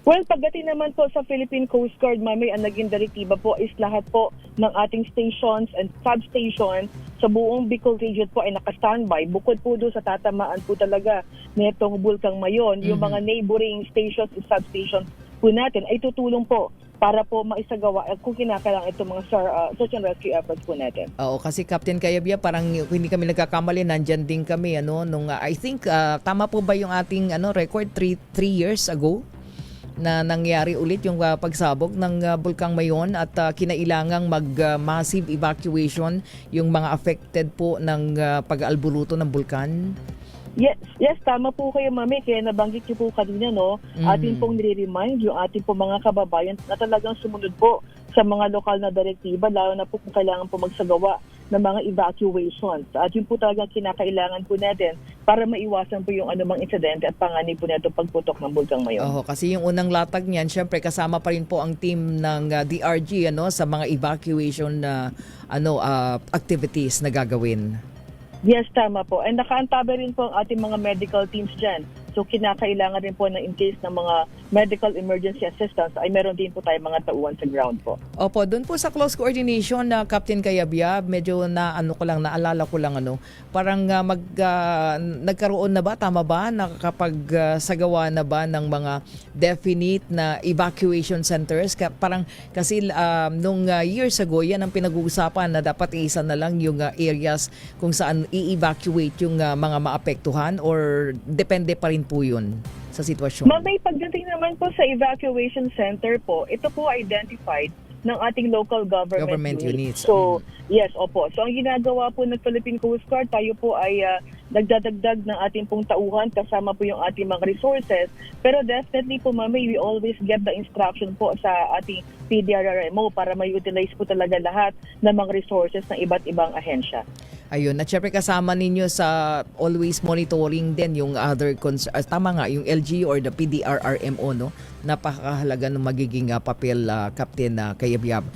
Well, pagdating naman po sa Philippine Coast Guard, Mami, ang naging direktiba po is lahat po ng ating stations and substations sa buong Bicol region po ay naka-standby. Bukod po doon sa tatamaan po talaga nitong Bulkang Mayon, yung mga neighboring stations and substations po natin ay tutulong po para po maisagawa kung kinakailangan itong mga search and rescue efforts po natin. Oo, kasi Captain Kayabia, parang hindi kami nagkakamali, nandyan din kami nung I think tama po ba yung ating record 3 years ago na nangyari ulit yung pagsabog ng Bulkang Mayon at kinailangang mag-massive evacuation yung mga affected po ng pag-albuluto ng bulkan? Yes, tama po kayo, Mami. Kaya nabanggit niyo po kanina, no? Atin pong nire-remind yung ating po mga kababayan na talagang sumunod po sa mga lokal na direktiba, lalo na po kung kailangan po magsagawa ng mga evacuations. At yun po talagang kinakailangan po natin para maiwasan po yung anumang insidente at panganib po natin pagputok ng Bulkang Mayon. Kasi yung unang latag niyan, syempre kasama pa rin po ang team ng DRG sa mga evacuation na activities na gagawin. Yes, tama po. And nakaantabi rin po ang ating mga medical teams dyan. So kinakailangan rin po na in case ng mga medical emergency assistance ay meron din po tayo mga tauhan sa ground po. Opo, doon po sa close coordination na Captain Kayabia, medyo naalala ko lang parang nagkaroon na ba, tama ba, nakakapagsagawa na ba ng mga definite na evacuation centers? Parang kasi nung years ago, yan ang pinag-uusapan na dapat isa na lang yung areas kung saan i-evacuate yung mga maapektuhan or depende pa rin po yun sa sitwasyon? May pagdating naman po sa evacuation center po, ito po identified ng ating local government units. So, yes, opo. So, ang ginagawa po ng Philippine Coast Guard, tayo po ay nagdadagdag ng ating pong tauhan kasama po yung ating mga resources. Pero definitely po, Mami, we always get the instruction po sa ating PDRRMO para ma-utilize po talaga lahat ng mga resources ng iba't ibang ahensya. Ayun, at syempre kasama ninyo sa always monitoring din yung other tama nga, yung LG or the PDRRMO, no? Napakahalaga ng magiging papel, Captain Kayabyab.